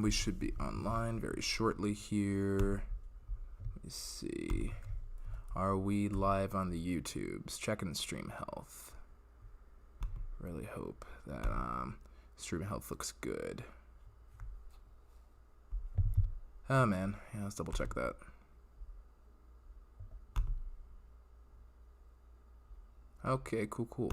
We should be online very shortly here. Let me see. Are we live on the YouTubes? Checking stream health. Really hope that stream health looks good. Oh man, yeah, let's double check that. Okay, cool.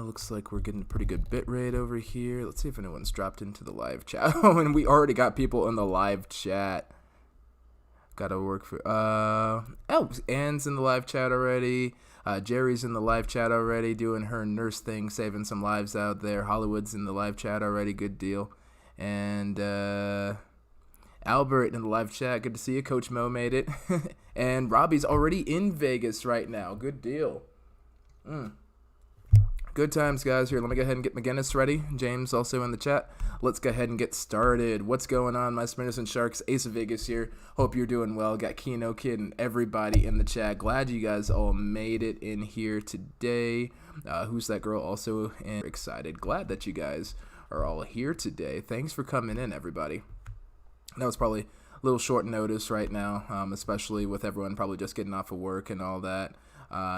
Looks like we're getting a pretty good bit rate over here. Let's see if anyone's dropped into the live chat. Oh, and we already got people in the live chat. Gotta work for, oh, Anne's in the live chat already. Jerry's in the live chat already, doing her nurse thing, saving some lives out there. Hollywood's in the live chat already, good deal. And, Albert in the live chat, good to see you. Coach Mo made it. And Robbie's already in Vegas right now, good deal. Good times, guys. Here, let me go ahead and get McGinnis ready. James also in the chat. Let's go ahead and get started. What's going on, my Spinners and Sharks? Ace of Vegas here. Hope you're doing well. Got Keno Kid and everybody in the chat. Glad you guys all made it in here today. Who's that girl also in? Excited. Glad that you guys are all here today. Thanks for coming in, everybody. That was probably a little short notice right now, especially with everyone probably just getting off of work and all that.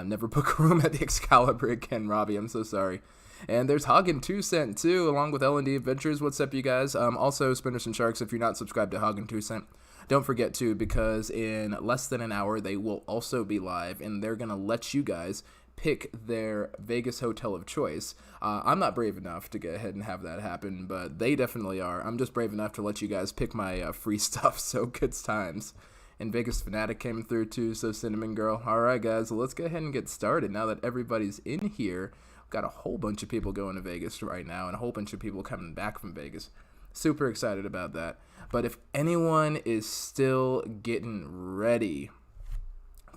Never book a room at the Excalibur again, Robbie. I'm so sorry. And there's Hagen 2 Cent too, along with L&D Adventures. What's up, you guys? Also, Spinners and Sharks, if you're not subscribed to Hagen 2 Cent, don't forget to, because in less than an hour they will also be live, and they're gonna let you guys pick their Vegas hotel of choice. I'm not brave enough to go ahead and have that happen, but they definitely are. I'm just brave enough to let you guys pick my free stuff. So good times. And Vegas Fanatic came through too, so Cinnamon Girl. Alright guys, well, let's go ahead and get started now that everybody's in here. We've got a whole bunch of people going to Vegas right now and a whole bunch of people coming back from Vegas. Super excited about that. But if anyone is still getting ready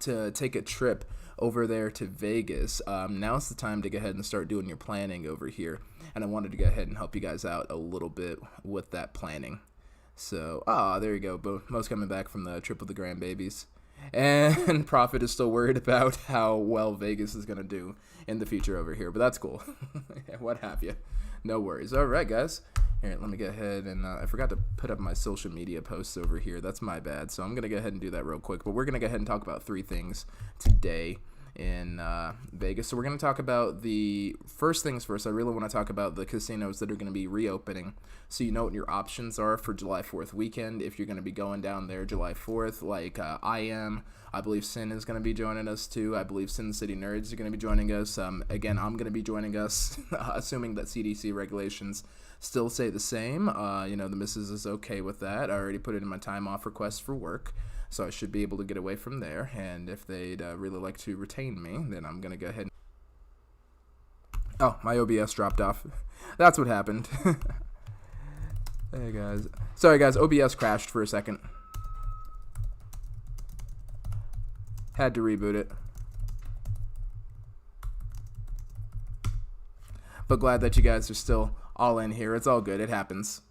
to take a trip over there to Vegas, now's the time to go ahead and start doing your planning over here. And I wanted to go ahead and help you guys out a little bit with that planning. So, there you go. Mo's coming back from the trip with the grandbabies. And Prophet is still worried about how well Vegas is going to do in the future over here. But that's cool. What have you. No worries. All right, guys. Here, let me go ahead and I forgot to put up my social media posts over here. That's my bad. So I'm going to go ahead and do that real quick. But we're going to go ahead and talk about 3 things today in Vegas. So we're going to talk about the first things first. I really want to talk about the casinos that are going to be reopening, so you know what your options are for July 4th weekend if you're going to be going down there July 4th, like I believe Sin is going to be joining us too. I believe Sin City Nerds are going to be joining us. Again, I'm going to be joining us, assuming that CDC regulations still say the same. You know, the missus is okay with that. I already put it in my time off request for work, so I should be able to get away from there. And if they'd really like to retain me, then I'm going to go ahead and... Oh, my OBS dropped off. That's what happened. Hey, guys. Sorry, guys. OBS crashed for a second. Had to reboot it. But glad that you guys are still all in here. It's all good. It happens.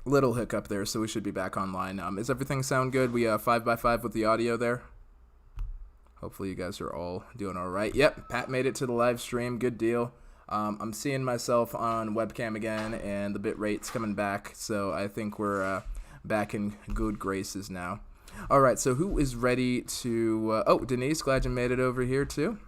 Little hiccup there, so we should be back online. Is everything sound good? We 5x5 with the audio there. Hopefully you guys are all doing all right. Yep, Pat made it to the live stream. Good deal. I'm seeing myself on webcam again, and the bit rate's coming back, so I think we're back in good graces now. All right, so who is ready to... oh, Denise, glad you made it over here too.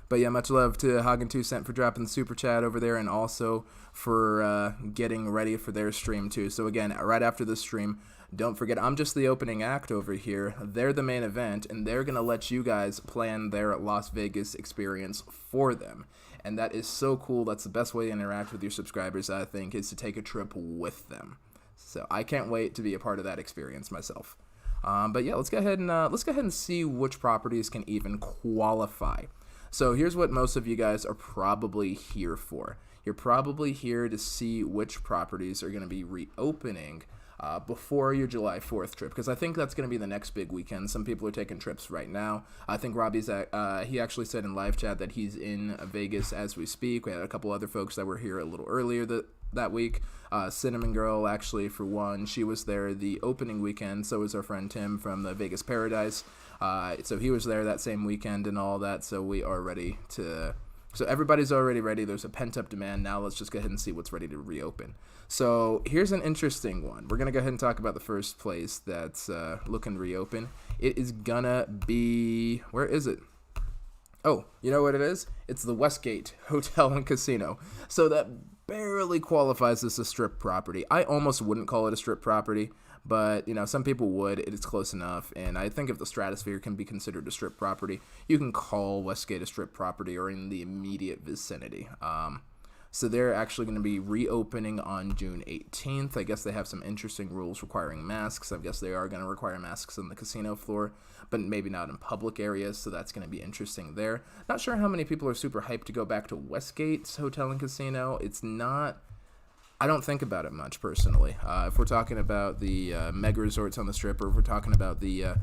But yeah, much love to Hagen 2 Cent for dropping the super chat over there, and also for getting ready for their stream too. So again, right after this stream, don't forget, I'm just the opening act over here. They're the main event, and they're going to let you guys plan their Las Vegas experience for them. And that is so cool. That's the best way to interact with your subscribers, I think, is to take a trip with them. So I can't wait to be a part of that experience myself. But yeah, let's go ahead and see which properties can even qualify. So here's what most of you guys are probably here for. You're probably here to see which properties are going to be reopening before your July 4th trip, because I think that's going to be the next big weekend. Some people are taking trips right now. I think Robbie's he actually said in live chat that he's in Vegas as we speak. We had a couple other folks that were here a little earlier that week. Cinnamon Girl, actually, for one, she was there the opening weekend. So was our friend Tim from the Vegas Paradise. So he was there that same weekend and all that. So we are ready to So everybody's already ready. There's a pent-up demand. Now let's just go ahead and see what's ready to reopen. So here's an interesting one. We're going to go ahead and talk about the first place that's looking to reopen. It is going to be... Where is it? Oh, you know what it is? It's the Westgate Hotel and Casino. So that barely qualifies as a strip property. I almost wouldn't call it a strip property, but, some people would. It is close enough, and I think if the Stratosphere can be considered a strip property, you can call Westgate a strip property or in the immediate vicinity. So they're actually going to be reopening on June 18th. I guess they have some interesting rules requiring masks. I guess they are going to require masks on the casino floor, but maybe not in public areas, so that's going to be interesting there. Not sure how many people are super hyped to go back to Westgate's Hotel and Casino. It's not... I don't think about it much, personally. If we're talking about the mega resorts on the Strip, or if we're talking about the,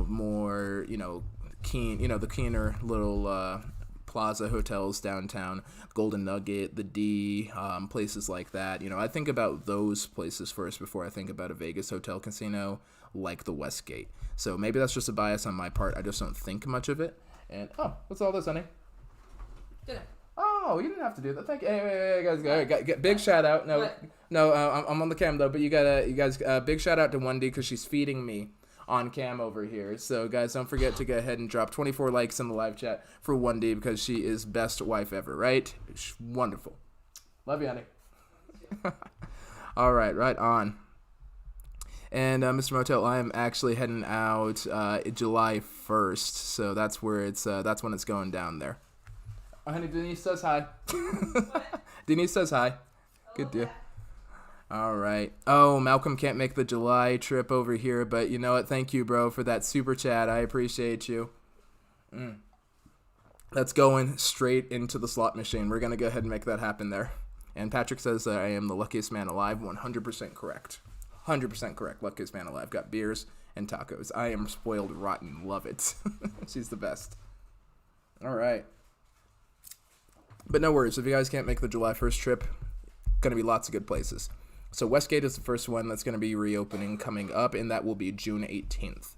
more, the keener little... Plaza hotels downtown, Golden Nugget, the D, places like that. I think about those places first before I think about a Vegas hotel casino like the Westgate. So maybe that's just a bias on my part. I just don't think much of it. And what's all this, honey? Dinner. Oh, you didn't have to do that. Thank you. Hey, guys, big shout out. No, I'm on the cam though. But you guys, big shout out to Wendy because she's feeding me on cam over here. So guys, don't forget to go ahead and drop 24 likes in the live chat for Wendy because she is best wife ever, right? She's wonderful. Love you, honey. All right on. And Mr. Motel, I am actually heading out July 1st, so that's when it's going down there. Oh, honey, Denise says hi. Denise says hi. Good deal. All right. Oh, Malcolm can't make the July trip over here, but you know what? Thank you, bro, for that super chat. I appreciate you. That's going straight into the slot machine. We're going to go ahead and make that happen there. And Patrick says that I am the luckiest man alive. 100% correct. 100% correct. Luckiest man alive. Got beers and tacos. I am spoiled rotten. Love it. She's the best. All right. But no worries. If you guys can't make the July 1st trip, going to be lots of good places. So Westgate is the first one that's going to be reopening coming up, and that will be June 18th.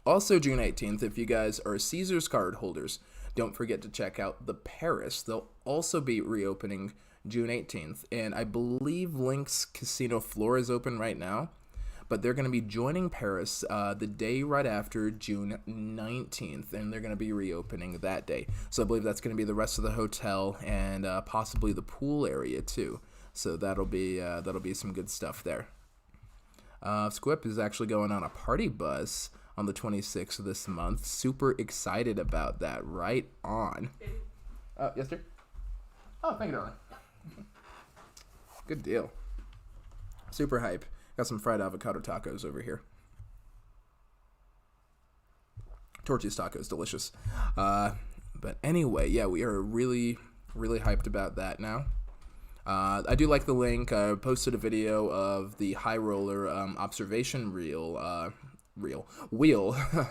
Also June 18th, if you guys are Caesars card holders, don't forget to check out the Paris. They'll also be reopening June 18th, and I believe Link's Casino floor is open right now, but they're going to be joining Paris the day right after June 19th, and they're going to be reopening that day. So I believe that's going to be the rest of the hotel and possibly the pool area too. So that'll be some good stuff there. Squip is actually going on a party bus on the 26th of this month. Super excited about that. Right on. Yes, sir? Oh, thank you, darling. Good deal. Super hype. Got some fried avocado tacos over here. Torchy's tacos, delicious. But anyway, yeah, we are really, really hyped about that now. I do like the link. I posted a video of the high roller observation wheel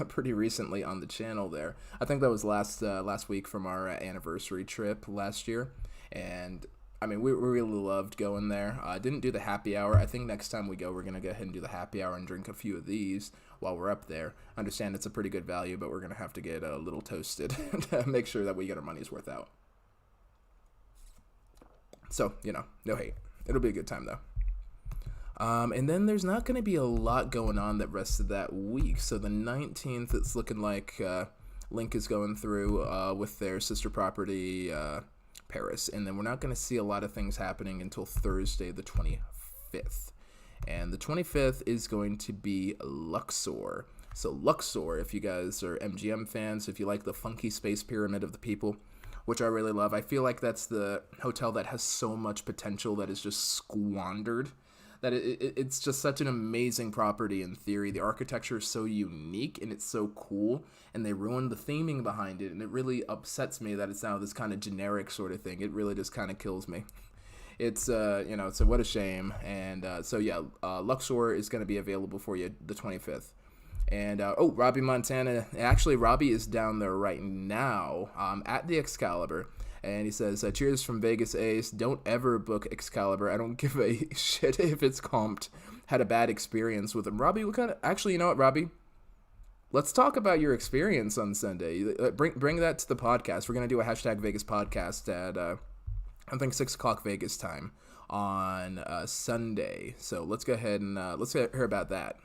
pretty recently on the channel there. I think that was last week from our anniversary trip last year, and I mean we really loved going there. Didn't do the happy hour. I think next time we go, we're gonna go ahead and do the happy hour and drink a few of these while we're up there. I understand it's a pretty good value, but we're gonna have to get a little toasted to make sure that we get our money's worth out. So, no hate. It'll be a good time, though. And then there's not going to be a lot going on the rest of that week. So the 19th, it's looking like Link is going through with their sister property, Paris. And then we're not going to see a lot of things happening until Thursday, the 25th. And the 25th is going to be Luxor. So Luxor, if you guys are MGM fans, if you like the funky space pyramid of the people, which I really love. I feel like that's the hotel that has so much potential that is just squandered. That it's just such an amazing property in theory. The architecture is so unique and it's so cool, and they ruined the theming behind it, and it really upsets me that it's now this kind of generic sort of thing. It really just kind of kills me. It's so what a shame. And Luxor is going to be available for you the 25th. And, Robbie Montana, actually, Robbie is down there right now at the Excalibur, and he says, cheers from Vegas Ace, don't ever book Excalibur, I don't give a shit if it's comped, had a bad experience with him. Robbie, actually, you know what, Robbie? let's talk about your experience on Sunday. Bring that to the podcast. We're gonna do a hashtag Vegas podcast at I think 6 o'clock Vegas time on Sunday. So let's go ahead and let's hear about that.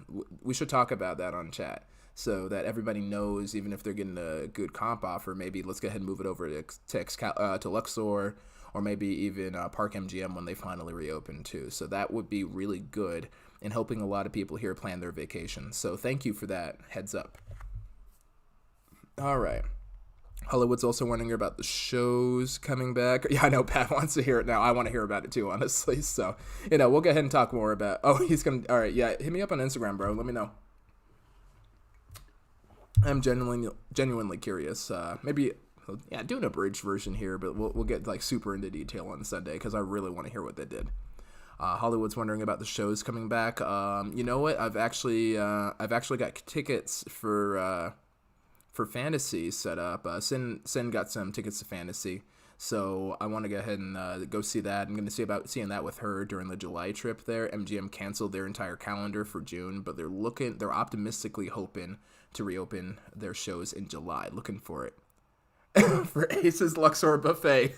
We should talk about that on chat so that everybody knows, even if they're getting a good comp offer. Maybe let's go ahead and move it over to Luxor, or maybe even Park MGM when they finally reopen too. So that would be really good in helping a lot of people here plan their vacation. So thank you for that heads up. All right. Hollywood's also wondering about the shows coming back. Yeah, I know Pat wants to hear it now. I want to hear about it too, honestly. So, we'll go ahead and talk more about... Oh, he's going to... All right, yeah, hit me up on Instagram, bro. Let me know. I'm genuinely curious. Maybe... Yeah, do an abridged version here, but we'll get like super into detail on Sunday because I really want to hear what they did. Hollywood's wondering about the shows coming back. You know what? I've actually got tickets for Fantasy set up. Sin got some tickets to Fantasy, so I want to go ahead and go see that. I'm going to see about seeing that with her during the July trip there. MGM canceled their entire calendar for June, but they're optimistically hoping to reopen their shows in July. Looking for it. For Ace's Luxor buffet.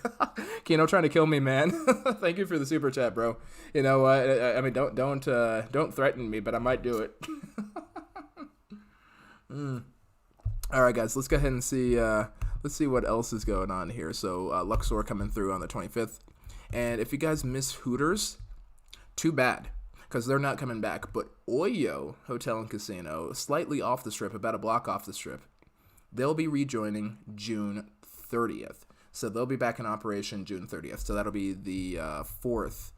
Kino trying to kill me, man. Thank you for the super chat, bro. You know what? I mean, don't threaten me, but I might do it. All right, guys, let's go ahead and see. Let's see what else is going on here. So Luxor coming through on the 25th, and if you guys miss Hooters, too bad, because they're not coming back. But Oyo Hotel and Casino, slightly off the strip, about a block off the strip. They'll be rejoining June 30th. So they'll be back in operation June 30th. So that'll be the 4th.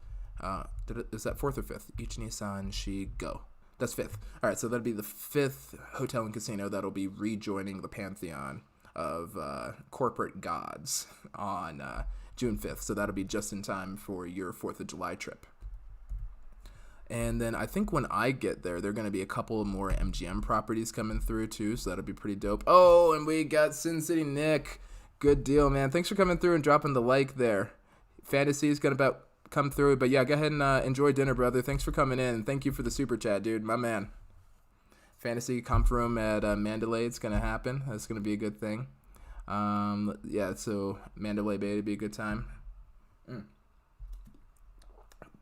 Is that 4th or 5th? Ichi-ni-san, shi, go. That's 5th. All right, so that'll be the 5th hotel and casino that'll be rejoining the pantheon of corporate gods on June 5th. So that'll be just in time for your 4th of July trip. And then I think when I get there, there are going to be a couple more MGM properties coming through, too. So that'll be pretty dope. Oh, and we got Sin City Nick. Good deal, man. Thanks for coming through and dropping the like there. Fantasy is going to about come through. But, yeah, go ahead and enjoy dinner, brother. Thanks for coming in. Thank you for the super chat, dude. My man. Fantasy comp room at Mandalay. It's going to happen. That's going to be a good thing. Yeah, so Mandalay Bay to be a good time.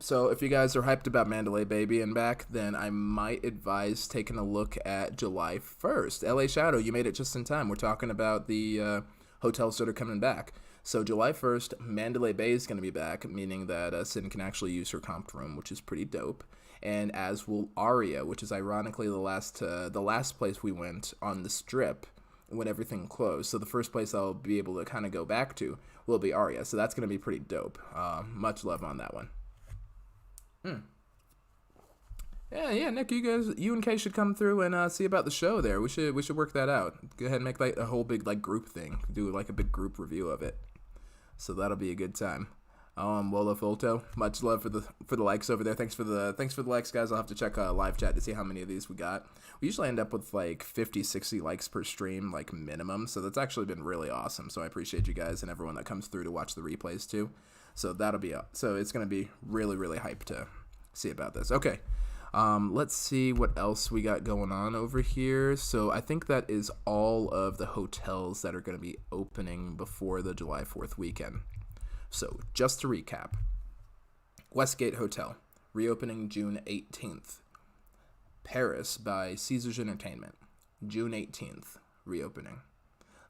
So if you guys are hyped about Mandalay Bay being back, then I might advise taking a look at July 1st. LA Shadow, you made it just in time. We're talking about the hotels that are coming back. So July 1st, Mandalay Bay is going to be back, meaning that Sin can actually use her comp room, which is pretty dope. And as will Aria, which is ironically the last place we went on the Strip when everything closed. So the first place I'll be able to kind of go back to will be Aria. So that's going to be pretty dope. Much love on that one. Yeah, Nick, you and Kay should come through and see about the show there. We should work that out. Go ahead and make like a whole big like group thing. Do like a big group review of it. So that'll be a good time. Wolo Folto, much love for the likes over there. Thanks for the likes, guys. I'll have to check live chat to see how many of these we got. We usually end up with like 50, 60 likes per stream, like minimum. So that's actually been really awesome. So I appreciate you guys and everyone that comes through to watch the replays too. So that'll be so it's gonna be really, really hyped to see about this. Okay. Let's see what else we got going on over here. So I think that is all of the hotels that are going to be opening before the July 4th weekend. So just to recap, Westgate Hotel, reopening June 18th. Paris by Caesars Entertainment, June 18th, reopening.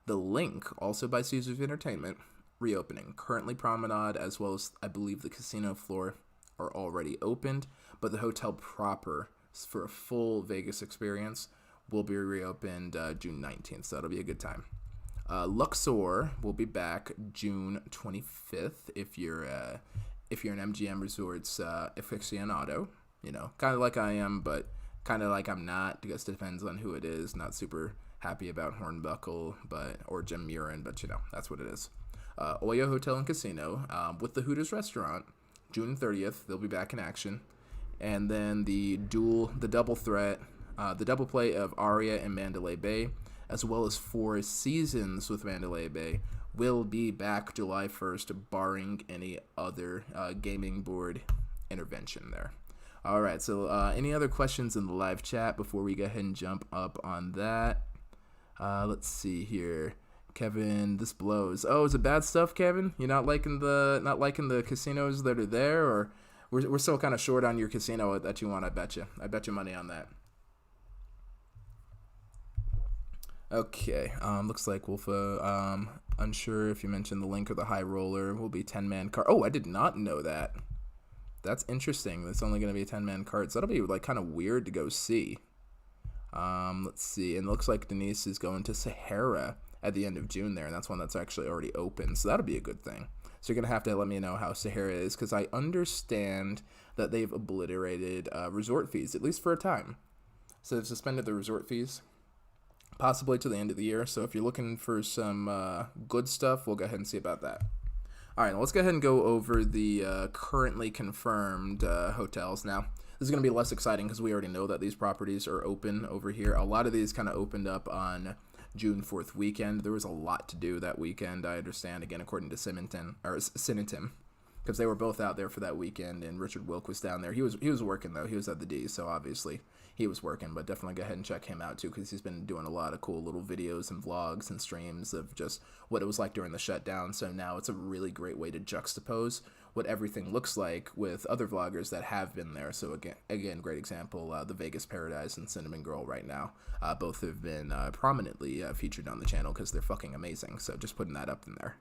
The Link, also by Caesars Entertainment, reopening. Currently Promenade, as well as, I believe, the casino floor are already opened, but the hotel proper for a full Vegas experience will be reopened June 19th, so that'll be a good time. Luxor will be back June 25th if you're an MGM Resorts aficionado, kind of like I am, but kind of like I'm not, because it depends on who it is. Not super happy about Hornbuckle or Jim Murin, but that's what it is. Oyo Hotel and Casino with the Hooters restaurant, June 30th, they'll be back in action. And then the double play of Aria and Mandalay Bay, as well as Four Seasons with Mandalay Bay, will be back July 1st, barring any other gaming board intervention there. All right, so any other questions in the live chat before we go ahead and jump up on that? Let's see here. Kevin, this blows. Oh, is it bad stuff, Kevin? You not liking the casinos that are there, or we're still kind of short on your casino that you want? I bet you money on that. Okay. Looks like Wolfa. Unsure if you mentioned the link or the high roller will be 10-man card. Oh, I did not know that. That's interesting. It's only going to be 10-man cards. That'll be like kind of weird to go see. Let's see. And it looks like Denise is going to Sahara at the end of June there, and that's one that's actually already open. So that'll be a good thing. So you're going to have to let me know how Sahara is, because I understand that they've obliterated resort fees, at least for a time. So they've suspended the resort fees, possibly to the end of the year. So if you're looking for some good stuff, we'll go ahead and see about that. All right, let's go ahead and go over the currently confirmed hotels now. This is going to be less exciting because we already know that these properties are open over here. A lot of these kind of opened up on June 4th weekend. There was a lot to do that weekend, I understand, again, according to Simonton, because they were both out there for that weekend, and Richard Wilk was down there. He was working, though. He was at the D, so obviously he was working, but definitely go ahead and check him out, too, because he's been doing a lot of cool little videos and vlogs and streams of just what it was like during the shutdown. So now it's a really great way to juxtapose what everything looks like with other vloggers that have been there. So again, great example, the Vegas Paradise and Cinnamon Girl right now. Both have been prominently featured on the channel because they're fucking amazing. So just putting that up in there.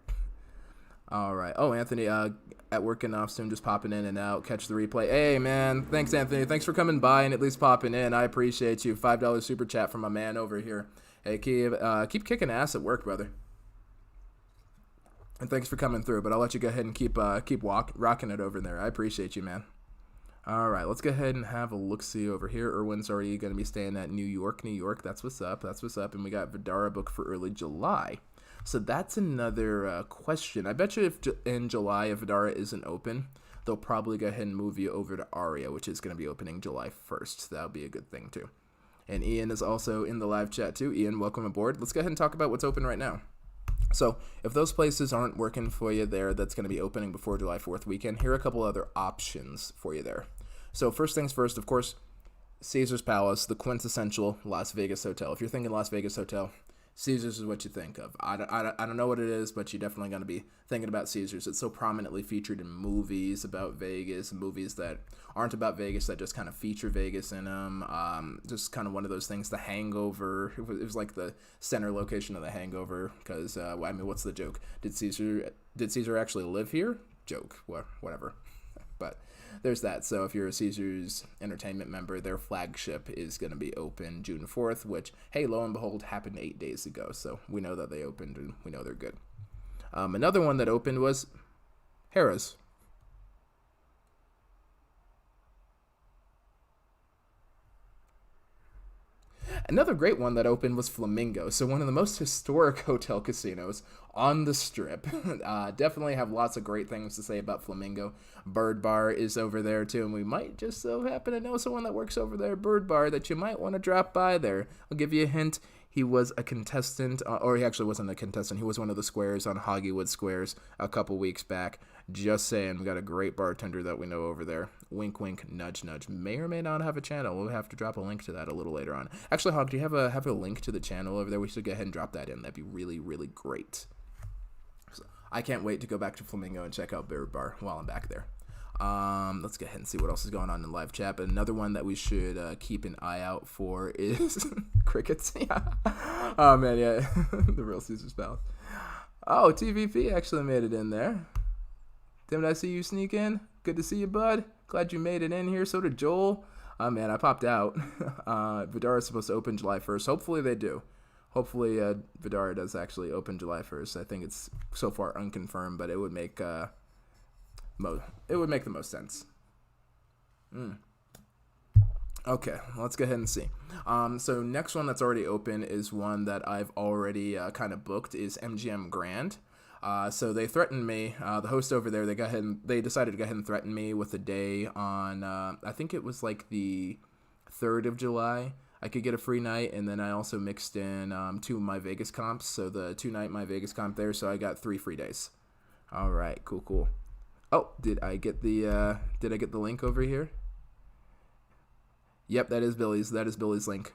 All right. Oh, Anthony, at work and off soon, just popping in and out. Catch the replay. Hey, man. Thanks, Anthony. Thanks for coming by and at least popping in. I appreciate you. $5 super chat from my man over here. Hey, keep kicking ass at work, brother. And thanks for coming through, but I'll let you go ahead and keep rocking it over there. I appreciate you, man. All right, let's go ahead and have a look-see over here. Irwin's already going to be staying at New York. That's what's up. And we got Vidara booked for early July. So that's another question. I bet you if in July, if Vidara isn't open, they'll probably go ahead and move you over to Aria, which is going to be opening July 1st. So that'll be a good thing, too. And Ian is also in the live chat, too. Ian, welcome aboard. Let's go ahead and talk about what's open right now. So if those places aren't working for you there, that's going to be opening before July 4th weekend, here are a couple other options for you there. So first things first, of course, Caesar's Palace, the quintessential Las Vegas hotel. If you're thinking Las Vegas hotel, Caesars is what you think of. I don't know what it is, but you're definitely going to be thinking about Caesars. It's so prominently featured in movies about Vegas, movies that aren't about Vegas that just kind of feature Vegas in them. Just kind of one of those things. The Hangover, it was like the center location of The Hangover, because I mean, what's the joke? Did Caesar actually live here? Joke, whatever. But there's that. So if you're a Caesars Entertainment member, their flagship is going to be open June 4th, which, hey, lo and behold, happened 8 days ago. So we know that they opened, and we know they're good. Another one that opened was Harrah's. Another great one that opened was Flamingo. So one of the most historic hotel casinos on the Strip. Definitely have lots of great things to say about Flamingo. Bird Bar is over there too, and we might just so happen to know someone that works over there, Bird Bar, that you might want to drop by there. I'll give you a hint. He was a contestant, or he actually wasn't a contestant. He was one of the squares on Hollywood Squares a couple weeks back. Just saying, we got a great bartender that we know over there. Wink, wink, nudge, nudge. May or may not have a channel. We'll have to drop a link to that a little later on. Actually, Hog, do you have a link to the channel over there? We should go ahead and drop that in. That'd be really, really great. So, I can't wait to go back to Flamingo and check out Bird Bar while I'm back there. Let's go ahead and see what else is going on in live chat. But another one that we should keep an eye out for is crickets. Yeah. Oh man, yeah, the real Caesar's Palace. Oh, TVP actually made it in there. Didn't I see you sneak in? Good to see you, bud. Glad you made it in here. So did Joel. Oh man, I popped out. Vidara is supposed to open July 1st. Hopefully they do. Hopefully Vidara does actually open July 1st. I think it's so far unconfirmed, but it would make the most sense. Okay, let's go ahead and see. So next one that's already open is one that I've already kind of booked is MGM Grand. So they threatened me. The host over there, they decided to go ahead and threaten me with a day on, I think it was like the 3rd of July. I could get a free night, and then I also mixed in 2 of my Vegas comps. So the 2-night my Vegas comp there, so I got 3 free days. All right, cool. Oh, did I get the link over here? Yep, that is Billy's link.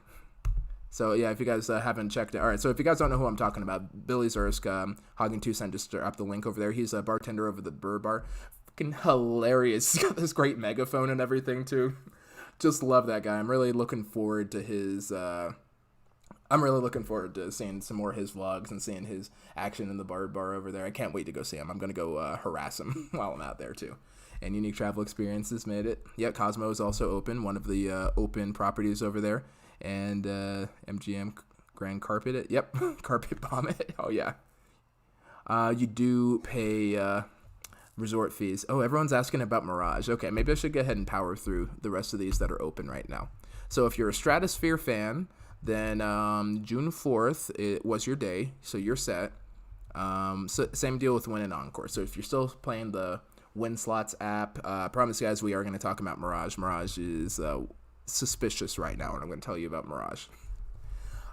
So yeah, if you guys haven't checked it, all right. So if you guys don't know who I'm talking about, Billy Zursk, Hogging 2 Cent, just dropped the link over there. He's a bartender over the Burr Bar. Fucking hilarious. He's got this great megaphone and everything too. Just love that guy. I'm really looking forward to his. I'm really looking forward to seeing some more of his vlogs and seeing his action in the Bar over there. I can't wait to go see him. I'm gonna go harass him while I'm out there too. And Unique Travel Experiences made it. Yeah, Cosmo is also open, one of the open properties over there. And MGM Grand Carpet it. Yep, Carpet Bomb it. Oh, yeah. You do pay resort fees. Oh, everyone's asking about Mirage. Okay, maybe I should go ahead and power through the rest of these that are open right now. So if you're a Stratosphere fan, then June 4th it was your day, so you're set. So same deal with Win and Encore. So if you're still playing the Win Slots app, promise guys we are going to talk about Mirage. Mirage is suspicious right now, and I'm going to tell you about Mirage.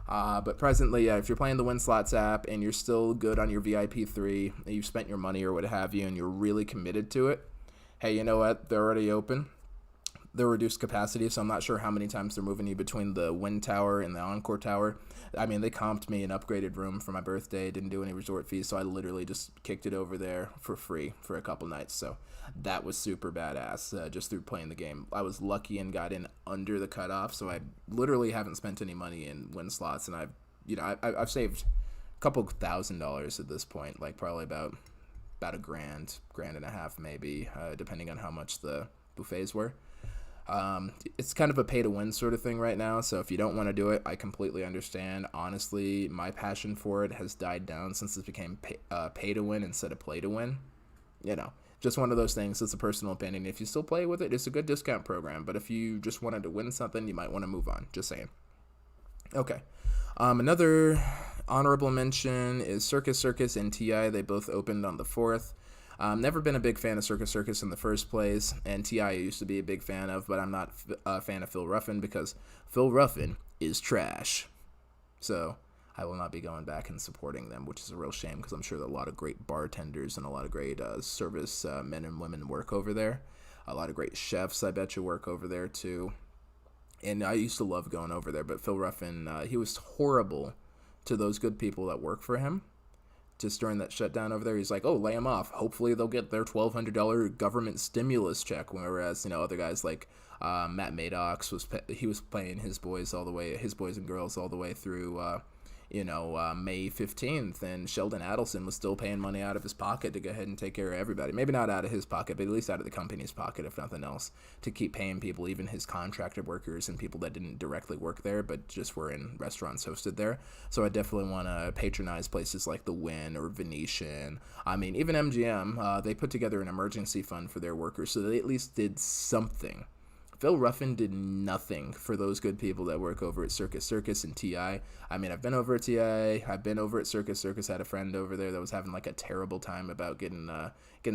But presently, if you're playing the Win Slots app and you're still good on your VIP 3, and you've spent your money or what have you, and you're really committed to it, hey, you know what? They're already open. They're reduced capacity, so I'm not sure how many times they're moving you between the Win Tower and the Encore Tower. I mean, they comped me an upgraded room for my birthday, didn't do any resort fees, so I literally just kicked it over there for free for a couple nights. So that was super badass just through playing the game. I was lucky and got in under the cutoff, so I literally haven't spent any money in Win Slots, and I've saved a couple $1,000s at this point, like probably about a grand and a half maybe, depending on how much the buffets were. It's kind of a pay to win sort of thing right now, so if you don't want to do it, I completely understand. Honestly, my passion for it has died down since it became pay to win instead of play to win. You know, just one of those things. It's a personal opinion. If you still play with it, it's a good discount program, but if you just wanted to win something, you might want to move on. Just saying. Okay. Another honorable mention is Circus and TI. They both opened on the 4th. Never been a big fan of Circus in the first place, and T.I. I used to be a big fan of, but I'm not a fan of Phil Ruffin because Phil Ruffin is trash. So I will not be going back and supporting them, which is a real shame because I'm sure that a lot of great bartenders and a lot of great service men and women work over there. A lot of great chefs, I bet you, work over there too. And I used to love going over there, but Phil Ruffin, he was horrible to those good people that work for him. Just during that shutdown over there, he's like, oh, lay them off. Hopefully they'll get their $1,200 government stimulus check. Whereas, other guys like Matt Maddox, he was paying his boys and girls all the way through, May 15th. And Sheldon Adelson was still paying money out of his pocket to go ahead and take care of everybody. Maybe not out of his pocket, but at least out of the company's pocket, if nothing else, to keep paying people, even his contracted workers and people that didn't directly work there, but just were in restaurants hosted there. So I definitely want to patronize places like the Wynn or Venetian. I mean, even MGM, they put together an emergency fund for their workers, so they at least did something. Phil Ruffin did nothing for those good people that work over at Circus and TI. I mean, I've been over at TI. I've been over at Circus. Had a friend over there that was having like a terrible time about getting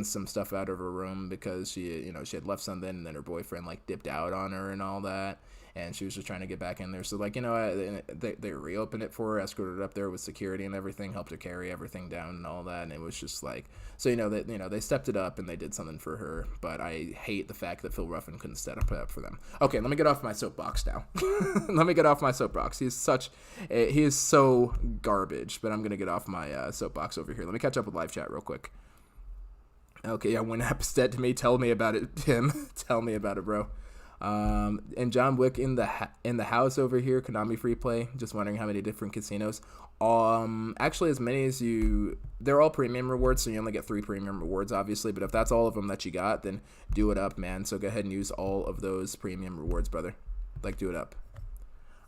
some stuff out of her room because she had left something and then her boyfriend like dipped out on her and all that. And she was just trying to get back in there. So, they reopened it for her, escorted up there with security and everything, helped her carry everything down and all that. And it was just like, so, they stepped it up and they did something for her. But I hate the fact that Phil Ruffin couldn't step up for them. Okay, let me get off my soapbox now. He is so garbage. But I'm going to get off my soapbox over here. Let me catch up with live chat real quick. Okay, yeah, when App said to me, tell me about it, Tim. Tell me about it, bro. And John Wick in the house over here, Konami Free Play. Just wondering how many different casinos. Actually, as many as they're all premium rewards, so you only get 3 premium rewards, obviously. But if that's all of them that you got, then do it up, man. So go ahead and use all of those premium rewards, brother. Do it up.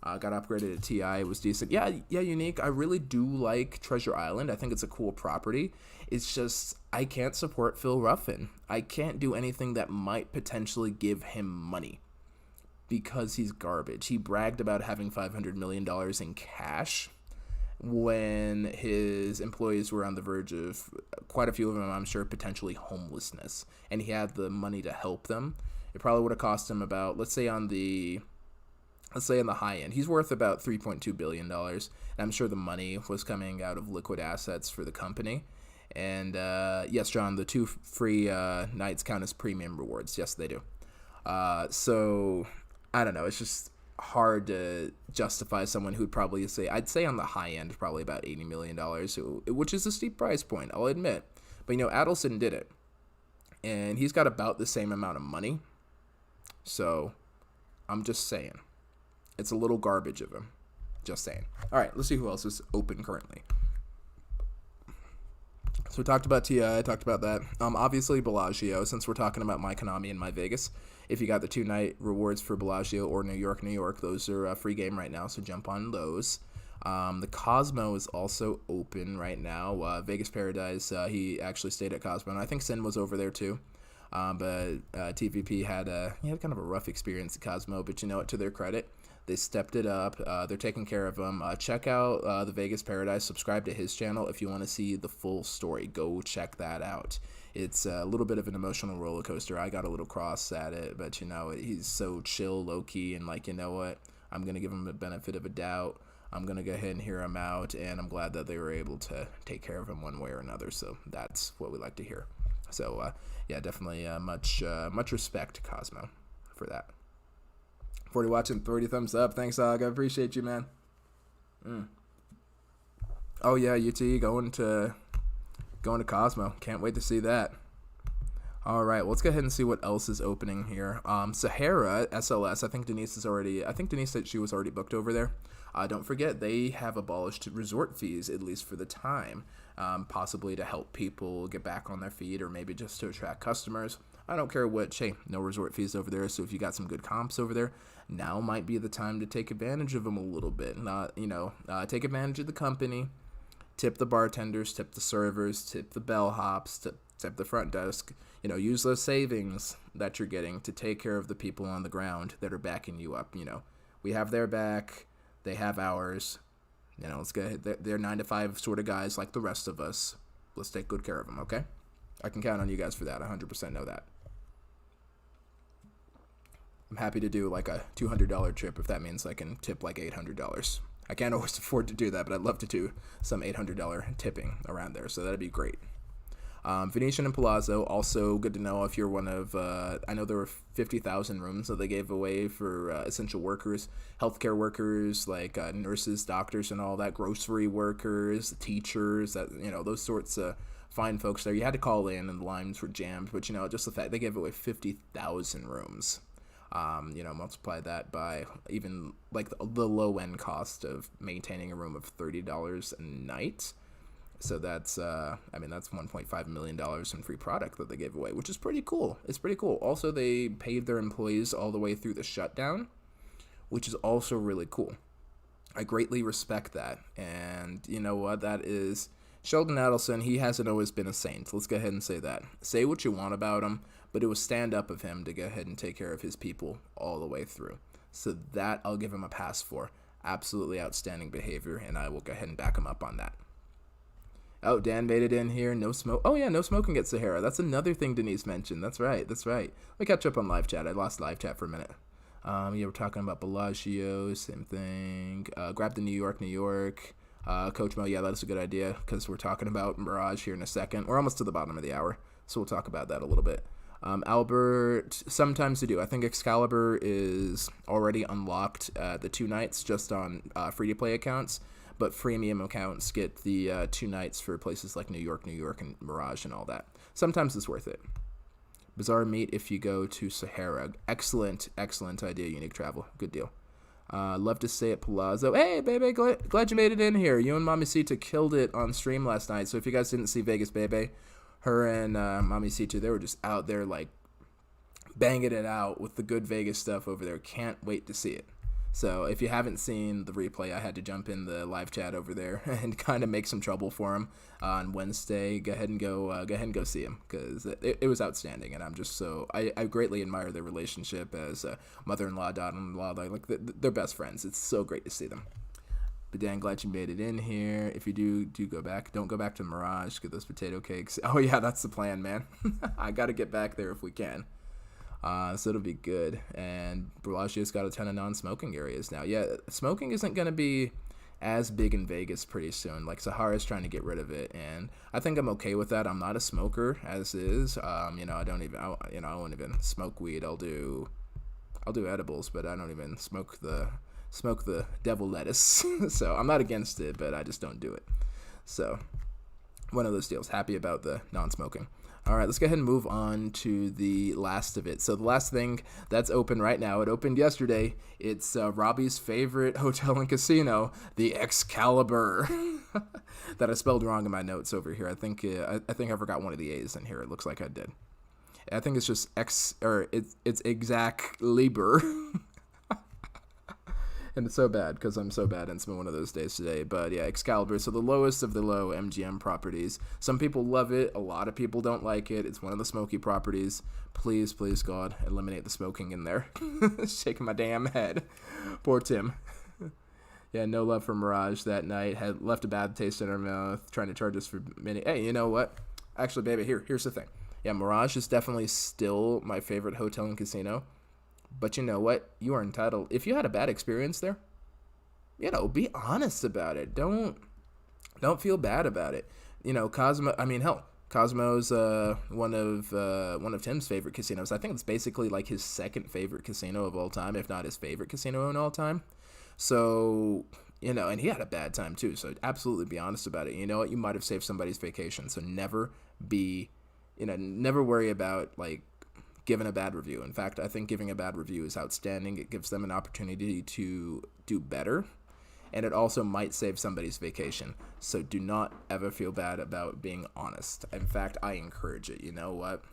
Got upgraded to TI. It was decent. Yeah, Unique. I really do like Treasure Island. I think it's a cool property. It's just I can't support Phil Ruffin. I can't do anything that might potentially give him money because he's garbage. He bragged about having $500 million in cash when his employees were on the verge of, quite a few of them, I'm sure, potentially homelessness. And he had the money to help them. It probably would have cost him about, let's say on the high end, he's worth about $3.2 billion. And I'm sure the money was coming out of liquid assets for the company. And yes, John, the 2 free nights count as premium rewards. Yes, they do. So I don't know. It's just hard to justify someone who'd probably say, I'd say on the high end, probably about $80 million, which is a steep price point, I'll admit. But, Adelson did it. And he's got about the same amount of money. So, I'm just saying. It's a little garbage of him. Just saying. All right, let's see who else is open currently. So we talked about TI, I talked about that. Obviously, Bellagio, since we're talking about My Konami and My Vegas. If you got the 2-night rewards for Bellagio or New York, those are a free game right now, so jump on those. The Cosmo is also open right now. Vegas Paradise, he actually stayed at Cosmo, and I think Sin was over there too. But TVP had kind of a rough experience at Cosmo, but to their credit, they stepped it up. They're taking care of him. Check out the Vegas Paradise. Subscribe to his channel if you want to see the full story. Go check that out. It's a little bit of an emotional roller coaster. I got a little cross at it, but he's so chill, low key, and you know what? I'm gonna give him the benefit of a doubt. I'm gonna go ahead and hear him out, and I'm glad that they were able to take care of him one way or another. So that's what we like to hear. So definitely much respect to Cosmo for that. 40 watching, 30 thumbs up. Thanks, Og. I appreciate you, man. Oh yeah, UT going to Cosmo. Can't wait to see that. All right, let's go ahead and see what else is opening here. Sahara SLS. I think Denise said she was already booked over there. Don't forget, they have abolished resort fees, at least for the time, possibly to help people get back on their feet or maybe just to attract customers. I don't care which. Hey, no resort fees over there. So if you got some good comps over there, now might be the time to take advantage of them a little bit. Take advantage of the company, tip the bartenders, tip the servers, tip the bellhops, tip the front desk. Use those savings that you're getting to take care of the people on the ground that are backing you up. We have their back. They have ours. Let's go ahead. They're 9-to-5 sort of guys like the rest of us. Let's take good care of them, okay? I can count on you guys for that. 100% know that. I'm happy to do a $200 trip if that means I can tip $800. I can't always afford to do that, but I'd love to do some $800 tipping around there, so that'd be great. Venetian and Palazzo, also good to know if you're one of, I know there were 50,000 rooms that they gave away for essential workers, healthcare workers, nurses, doctors, and all that, grocery workers, teachers, those sorts of fine folks there. You had to call in and the lines were jammed, but just the fact they gave away 50,000 rooms. Multiply that by even the low end cost of maintaining a room of $30 a night. So that's $1.5 million in free product that they gave away, which is pretty cool. It's pretty cool. Also, they paid their employees all the way through the shutdown, which is also really cool. I greatly respect that. And you know what? That is Sheldon Adelson. He hasn't always been a saint. Let's go ahead and say that. Say what you want about him, but it was stand up of him to go ahead and take care of his people all the way through. So that I'll give him a pass for. Absolutely outstanding behavior, and I will go ahead and back him up on that. Oh, Dan made it in here. No smoke. Oh, yeah, no smoking at Sahara. That's another thing Denise mentioned. That's right. Let me catch up on live chat. I lost live chat for a minute. We're talking about Bellagio. Same thing. Grab the New York. Coach Mo, yeah, that's a good idea because we're talking about Mirage here in a second. We're almost to the bottom of the hour, so we'll talk about that a little bit. Albert, sometimes they do. I think Excalibur is already unlocked the 2 nights just on free-to-play accounts, but freemium accounts get the 2 nights for places like New York, and Mirage and all that. Sometimes it's worth it. Bizarre meet if you go to Sahara. Excellent idea, Unique Travel. Good deal. Love to stay at Palazzo. Hey, baby, glad you made it in here. You and Mamacita killed it on stream last night, so if you guys didn't see Vegas Bebe, her and Mamacita, they were just out there banging it out with the good Vegas stuff over there. Can't wait to see it. So if you haven't seen the replay, I had to jump in the live chat over there and kind of make some trouble for him on Wednesday. Go ahead and go see him because it was outstanding, and I'm just so I greatly admire their relationship as mother-in-law, daughter-in-law. They're best friends. It's so great to see them. But Dan, glad you made it in here. If you do go back, don't go back to Mirage. Get those potato cakes. Oh yeah, that's the plan, man. I got to get back there if we can. So it'll be good. And Bellagio's got a ton of non-smoking areas now. Yeah, smoking isn't going to be as big in Vegas pretty soon. Sahara's trying to get rid of it, and I think I'm okay with that. I'm not a smoker as is. I won't even smoke weed. I'll do edibles, but I don't even smoke the devil lettuce. So I'm not against it, but I just don't do it. So one of those deals. Happy about the non-smoking. All right, let's go ahead and move on to the last of it. So the last thing that's open right now, it opened yesterday. It's Robbie's favorite hotel and casino, the Excalibur. That I spelled wrong in my notes over here. I think I forgot one of the A's in here. It looks like I did. I think it's just it's Excalibur. And it's so bad because I'm so bad, and it's been one of those days today. But yeah, Excalibur. So the lowest of the low MGM properties. Some people love it. A lot of people don't like it. It's one of the smoky properties. Please, please, God, eliminate the smoking in there. Shaking my damn head. Poor Tim. Yeah, no love for Mirage that night. Had left a bad taste in our mouth. Trying to charge us for many. Hey, you know what? Actually, baby, here's the thing. Yeah, Mirage is definitely still my favorite hotel and casino. But you know what? You are entitled. If you had a bad experience there, be honest about it. Don't feel bad about it. Cosmo. I mean, hell, Cosmo's one of Tim's favorite casinos. I think it's basically like his second favorite casino of all time, if not his favorite casino in all time. So and he had a bad time too. So absolutely be honest about it. You know what? You might have saved somebody's vacation. So never worry about like giving a bad review. In fact, I think giving a bad review is outstanding. It gives them an opportunity to do better, and it also might save somebody's vacation. So do not ever feel bad about being honest. In fact, I encourage it. You know what?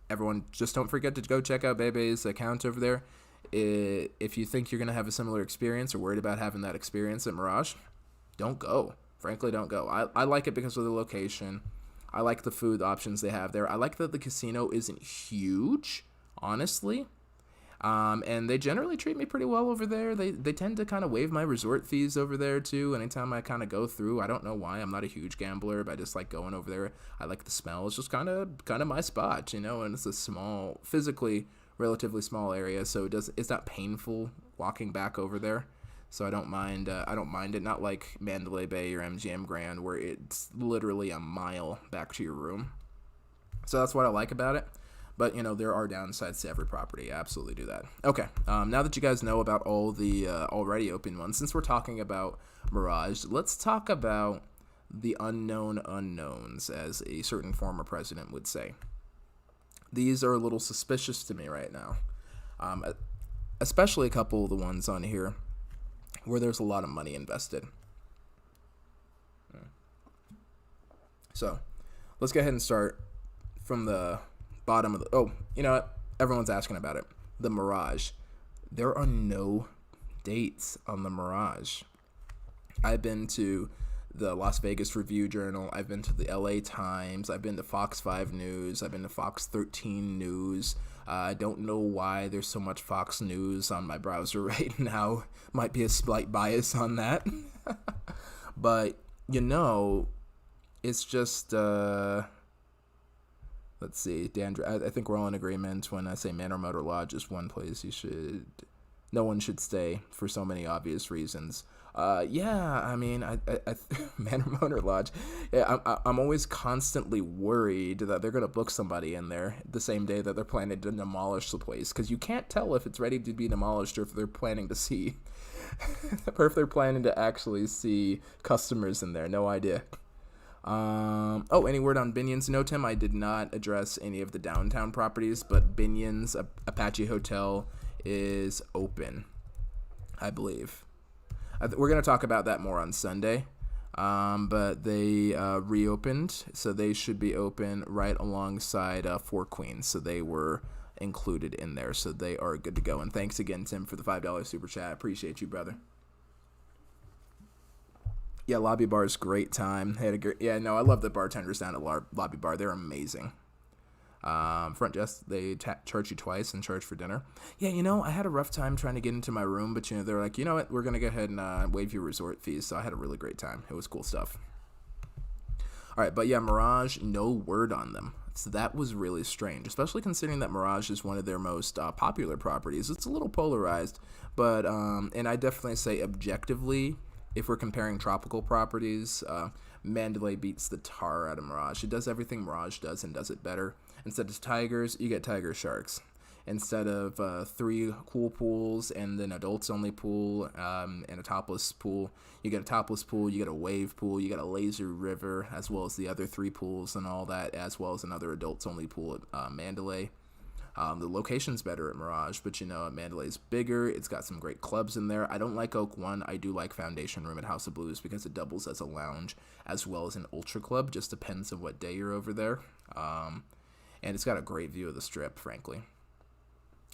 Everyone, just don't forget to go check out Bebe's account over there. If you think you're going to have a similar experience or worried about having that experience at Mirage, don't go. Frankly, don't go. I like it because of the location. I like the food options they have there. I like that the casino isn't huge, honestly. And they generally treat me pretty well over there. They tend to kind of waive my resort fees over there, too. Anytime I kind of go through, I don't know why. I'm not a huge gambler, but I just like going over there. I like the smell. It's just kind of my spot, and it's a small, physically relatively small area, so it's not painful walking back over there. So I don't mind it. Not like Mandalay Bay or Mgm Grand, where it's literally a mile back to your room. So that's what I like about it. But, there are downsides to every property. I absolutely do that. Okay, now that you guys know about all the already open ones, since we're talking about Mirage, let's talk about the unknown unknowns, as a certain former president would say. These are a little suspicious to me right now, especially a couple of the ones on here where there's a lot of money invested. So let's go ahead and start from the bottom of the... Oh, you know what? Everyone's asking about it. The Mirage. There are no dates on the Mirage. I've been to the Las Vegas Review-Journal. I've been to the LA Times. I've been to Fox 5 News. I've been to Fox 13 News. I don't know why there's so much Fox News on my browser right now. Might be a slight bias on that. But, it's just, let's see, Dandra, I think we're all in agreement when I say Manor Motor Lodge is one place no one should stay for so many obvious reasons. Manor Motor Lodge. Yeah, I'm always constantly worried that they're gonna book somebody in there the same day that they're planning to demolish the place, because you can't tell if it's ready to be demolished or if they're planning to see, or if they're planning to actually see customers in there. No idea. Any word on Binion's? No, Tim, I did not address any of the downtown properties, but Binion's Apache Hotel is open, I believe. We're going to talk about that more on Sunday, but they reopened, so they should be open right alongside Four Queens, so they were included in there, so they are good to go. And thanks again, Tim, for the $5 super chat. I appreciate you, brother. Yeah, Lobby Bar is great time. I love the bartenders down at Lobby Bar. They're amazing. Front desk, they charge you twice and charge for dinner. Yeah, I had a rough time trying to get into my room, but they're like, you know what, we're gonna go ahead and waive your resort fees. So I had a really great time. It was cool stuff. All right, but yeah, Mirage, no word on them. So that was really strange, especially considering that Mirage is one of their most popular properties. It's a little polarized, but and I definitely say objectively, if we're comparing tropical properties, Mandalay beats the tar out of Mirage. It does everything Mirage does and does it better. Instead of tigers, you get tiger sharks. Instead of 3 cool pools and then adults only pool and a topless pool, you get a topless pool, you get a wave pool, you get a lazy river, as well as the other 3 pools and all that, as well as another adults only pool at Mandalay. The location's better at Mirage, but Mandalay's bigger. It's got some great clubs in there. I don't like Oak One. I do like Foundation Room at House of Blues because it doubles as a lounge as well as an ultra club. Just depends on what day you're over there. And it's got a great view of the Strip, frankly.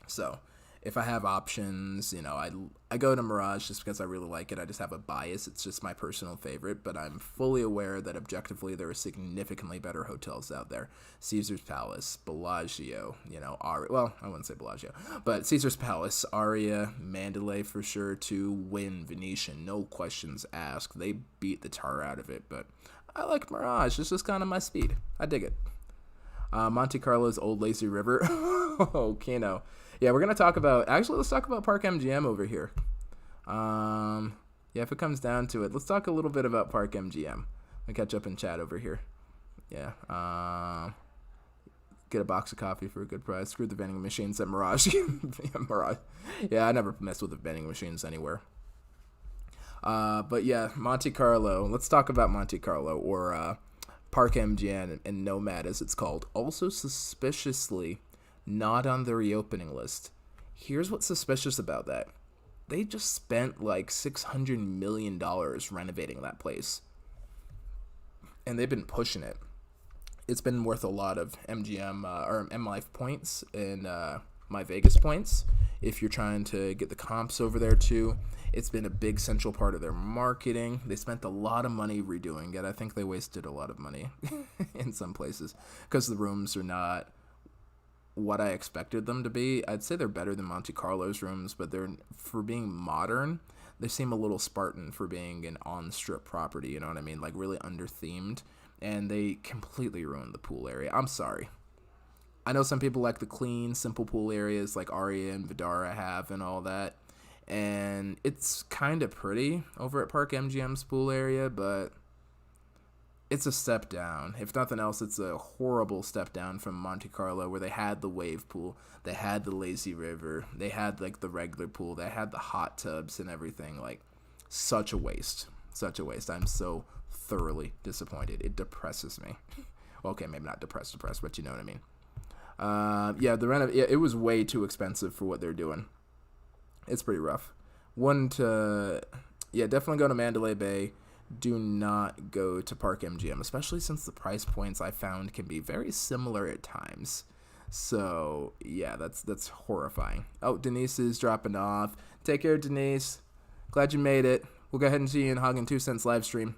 So if I have options, I go to Mirage just because I really like it. I just have a bias. It's just my personal favorite, but I'm fully aware that objectively there are significantly better hotels out there. Caesar's Palace, Bellagio, well, I wouldn't say Bellagio, but Caesar's Palace, Aria, Mandalay for sure too, Wynn, Venetian, no questions asked. They beat the tar out of it, but I like Mirage. It's just kind of my speed. I dig it. Monte Carlo's Old Lazy River. Oh, Keno. Yeah, we're going to talk about... Actually, let's talk about Park MGM over here. Yeah, if it comes down to it, let's talk a little bit about Park MGM. I'll catch up in chat over here. Yeah. Get a box of coffee for a good price. Screw the vending machines at Mirage. Mirage. Yeah, I never mess with the vending machines anywhere. But yeah, Monte Carlo. Let's talk about Monte Carlo, or Park MGM and Nomad as it's called. Also suspiciously not on the reopening list. Here's what's suspicious about that. They just spent like $600 million renovating that place. And they've been pushing it. It's been worth a lot of MGM or M Life points and My Vegas points. If you're trying to get the comps over there too, it's been a big central part of their marketing. They spent a lot of money redoing it. I think they wasted a lot of money in some places because the rooms are not what I expected them to be. I'd say they're better than Monte Carlo's rooms, but for being modern, they seem a little Spartan for being an on-strip property, you know what I mean? Like really under-themed, and they completely ruined the pool area. I'm sorry. I know some people like the clean, simple pool areas like Aria and Vidara have and all that, and it's kind of pretty over at Park MGM's pool area, but it's a step down. If nothing else, it's a horrible step down from Monte Carlo, where they had the wave pool, they had the lazy river, they had like the regular pool, they had the hot tubs and everything. Like, such a waste. I'm so thoroughly disappointed. It depresses me. Okay, maybe not depressed, but you know what I mean. It was way too expensive for what they're doing. It's pretty rough. Definitely go to Mandalay Bay. Do not go to Park MGM, especially since the price points I found can be very similar at times. So, yeah, that's horrifying. Oh, Denise is dropping off. Take care, Denise. Glad you made it. We'll go ahead and see you in Hagen 2 Cents live stream.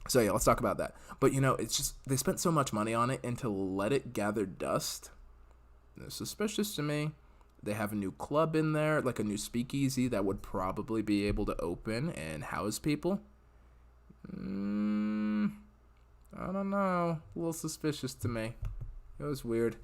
So, yeah, let's talk about that. But, it's just, they spent so much money on it, and to let it gather dust, it's suspicious to me. They have a new club in there, like a new speakeasy that would probably be able to open and house people. I don't know. A little suspicious to me. It was weird.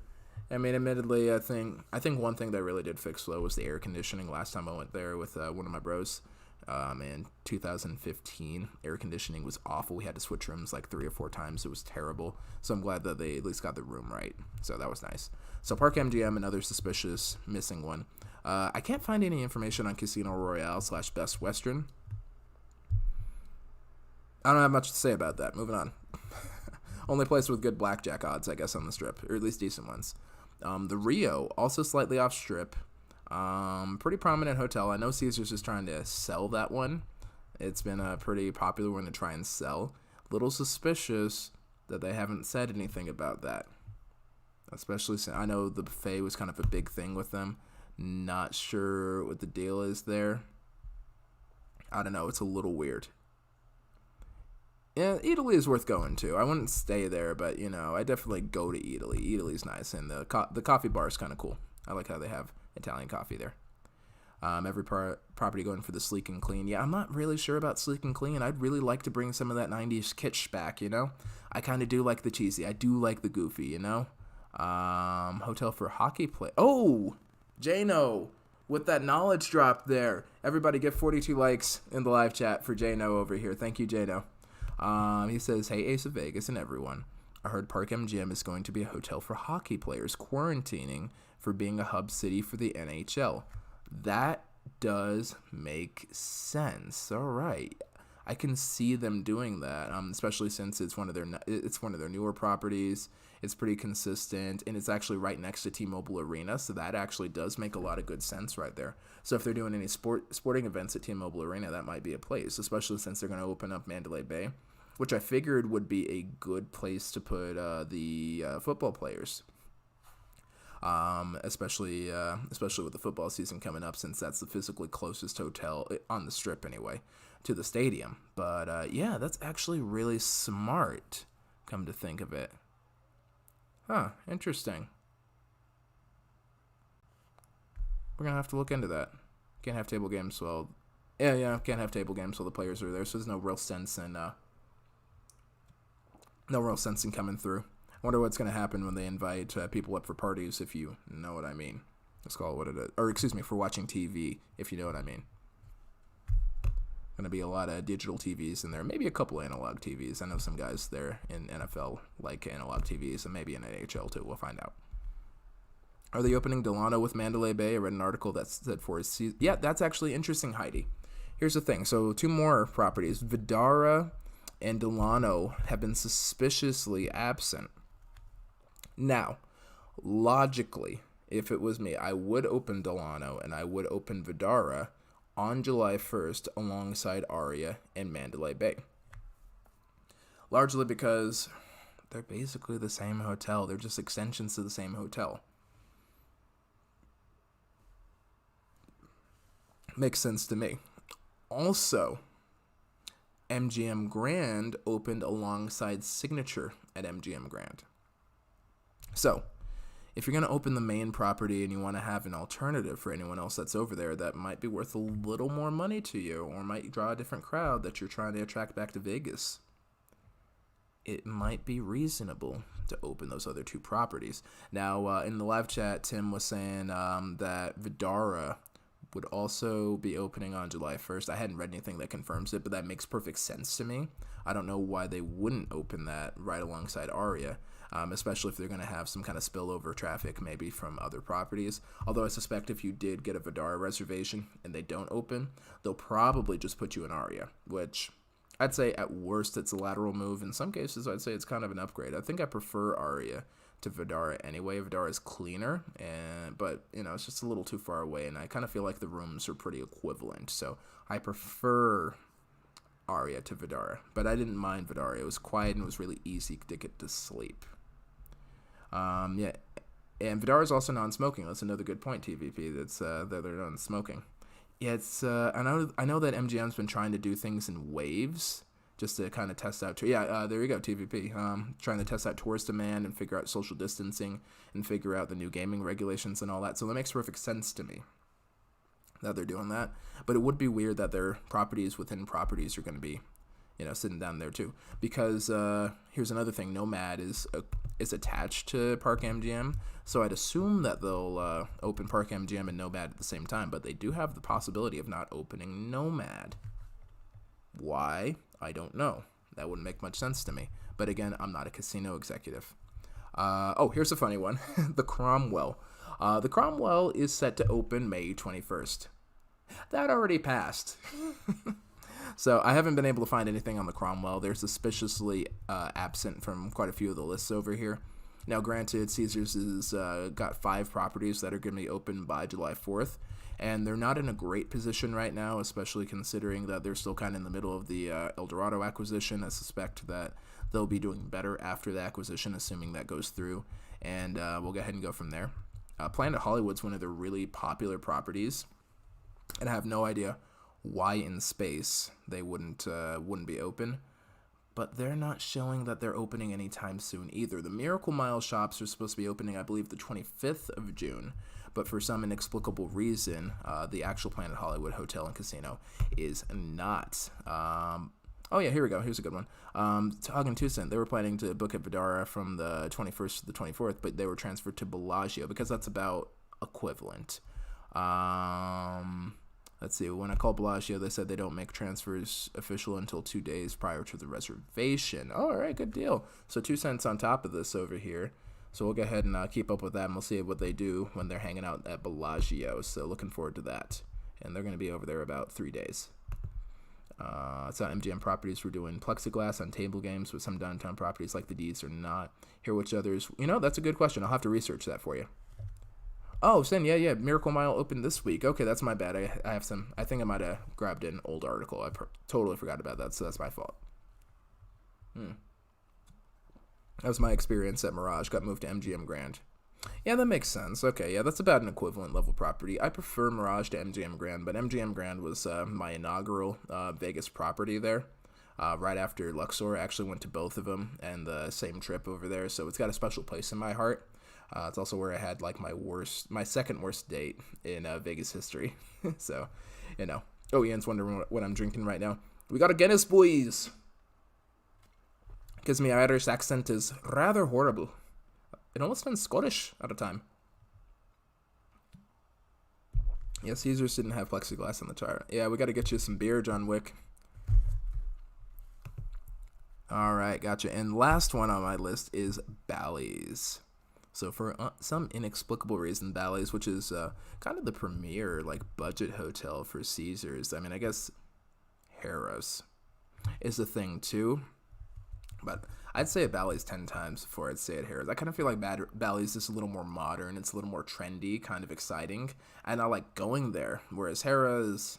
I mean, admittedly, I think one thing that really did fix slow was the air conditioning. Last time I went there with one of my bros, in 2015, air conditioning was awful. We had to switch rooms like 3 or 4 times. It was terrible. So I'm glad that they at least got the room right. So that was nice. So Park MGM, another suspicious missing one. I can't find any information on Casino Royale / Best Western. I don't have much to say about that. Moving on. Only place with good blackjack odds, I guess, on the Strip, or at least decent ones. The Rio, also slightly off Strip. Pretty prominent hotel. I know Caesars is trying to sell that one. It's been a pretty popular one to try and sell. Little suspicious that they haven't said anything about that. Especially since I know the buffet was kind of a big thing with them. Not sure what the deal is there. I don't know. It's a little weird. Yeah, Italy is worth going to. I wouldn't stay there, but, I definitely go to Italy. Italy's nice, and the coffee bar is kind of cool. I like how they have Italian coffee there. Every property going for the sleek and clean. Yeah, I'm not really sure about sleek and clean. I'd really like to bring some of that 90s kitsch back, I kind of do like the cheesy. I do like the goofy, Hotel for hockey play. Oh, Jano, with that knowledge drop there. Everybody give 42 likes in the live chat for Jano over here. Thank you, Jano. He says, hey, Ace of Vegas and everyone. I heard Park MGM is going to be a hotel for hockey players quarantining for being a hub city for the NHL. That does make sense. All right. I can see them doing that, especially since it's one of their newer properties. It's pretty consistent, and it's actually right next to T-Mobile Arena, so that actually does make a lot of good sense right there. So if they're doing any sporting events at T-Mobile Arena, that might be a place, especially since they're going to open up Mandalay Bay, which I figured would be a good place to put the football players. Especially with the football season coming up, since that's the physically closest hotel on the Strip anyway to the stadium. But yeah, that's actually really smart, come to think of it. Huh, interesting. We're gonna have to look into that. Can't have table games while can't have table games while the players are there, so there's no real sense in coming through. I wonder what's going to happen when they invite people up for parties, if you know what I mean. Let's call it what it is. Or, excuse me, for watching TV, if you know what I mean. Going to be a lot of digital TVs in there. Maybe a couple analog TVs. I know some guys there in NFL like analog TVs, and maybe in NHL too. We'll find out. Are they opening Delano with Mandalay Bay? I read an article that said for his season. Yeah, that's actually interesting, Heidi. Here's the thing. So, 2 more properties. Vdara and Delano have been suspiciously absent. Now, logically, if it was me, I would open Delano and I would open Vdara on July 1st alongside Aria and Mandalay Bay. Largely because they're basically the same hotel. They're just extensions to the same hotel. Makes sense to me. Also, Mgm Grand opened alongside Signature at Mgm Grand. So, if you're going to open the main property and you want to have an alternative for anyone else that's over there that might be worth a little more money to you or might draw a different crowd that you're trying to attract back to Vegas, it might be reasonable to open those other 2 properties. Now, in the live chat, Tim was saying that Vdara would also be opening on July 1st. I hadn't read anything that confirms it, but that makes perfect sense to me. I don't know why they wouldn't open that right alongside Aria, especially if they're going to have some kind of spillover traffic maybe from other properties. Although I suspect if you did get a Vdara reservation and they don't open, they'll probably just put you in Aria, which I'd say at worst it's a lateral move. In some cases, I'd say it's kind of an upgrade. I think I prefer Aria to Vdara anyway. Vdara is cleaner, but it's just a little too far away, and I kind of feel like the rooms are pretty equivalent. So I prefer Aria to Vdara, but I didn't mind Vdara. It was quiet and it was really easy to get to sleep. Yeah, and Vdara is also non-smoking. That's another good point, TVP. That's that they're non-smoking. Yeah, it's I know that MGM's been trying to do things in waves just to kind of test out. There you go, TVP. Trying to test out tourist demand and figure out social distancing and figure out the new gaming regulations and all that. So that makes perfect sense to me that they're doing that. But it would be weird that their properties within properties are going to be, sitting down there too. Because here's another thing: Nomad is attached to Park MGM, so I'd assume that they'll open Park MGM and Nomad at the same time. But they do have the possibility of not opening Nomad. Why? I don't know. That wouldn't make much sense to me. But again, I'm not a casino executive. Here's a funny one. The Cromwell. The Cromwell is set to open May 21st. That already passed. So I haven't been able to find anything on the Cromwell. They're suspiciously absent from quite a few of the lists over here. Now, granted, Caesars has got 5 properties that are going to be open by July 4th. And they're not in a great position right now, especially considering that they're still kind of in the middle of the El Dorado acquisition. I suspect that they'll be doing better after the acquisition, assuming that goes through. And we'll go ahead and go from there. Planet Hollywood's one of their really popular properties. And I have no idea why in space they wouldn't be open. But they're not showing that they're opening anytime soon either. The Miracle Mile shops are supposed to be opening, I believe, the 25th of June. But for some inexplicable reason, the actual Planet Hollywood Hotel and Casino is not. Here we go. Here's a good one. Tog and Tucson, they were planning to book at Vdara from the 21st to the 24th, but they were transferred to Bellagio because that's about equivalent. Let's see. When I called Bellagio, they said they don't make transfers official until 2 days prior to the reservation. Oh, all right, good deal. So 2 cents on top of this over here. So we'll go ahead and keep up with that, and we'll see what they do when they're hanging out at Bellagio. So looking forward to that. And they're going to be over there about 3 days. It's on MGM properties. We're doing plexiglass on table games with some downtown properties like the D's or not. Hear which others. That's a good question. I'll have to research that for you. Oh, Sen, yeah. Miracle Mile opened this week. Okay, that's my bad. I have some. I think I might have grabbed an old article. I totally forgot about that, so that's my fault. That was my experience at Mirage. Got moved to MGM Grand. Yeah, that makes sense. Okay, yeah, that's about an equivalent level property. I prefer Mirage to MGM Grand, but MGM Grand was my inaugural Vegas property there. Right after Luxor, I actually went to both of them and the same trip over there, so it's got a special place in my heart. It's also where I had like my second worst date in Vegas history. So, Oh, Ian's wondering what I'm drinking right now. We got a Guinness, boys. Because my Irish accent is rather horrible. It almost sounds Scottish at a time. Yeah, Caesars didn't have plexiglass on the chart. Yeah, we got to get you some beer, John Wick. All right, gotcha. And last one on my list is Bally's. So for some inexplicable reason, Bally's, which is kind of the premier budget hotel for Caesars. I mean, I guess Harrah's is a thing too. But I'd say at Bally's 10 times before I'd say it Harrah's. I kind of feel like Bally's is a little more modern. It's a little more trendy, kind of exciting. And I like going there. Whereas Harrah's...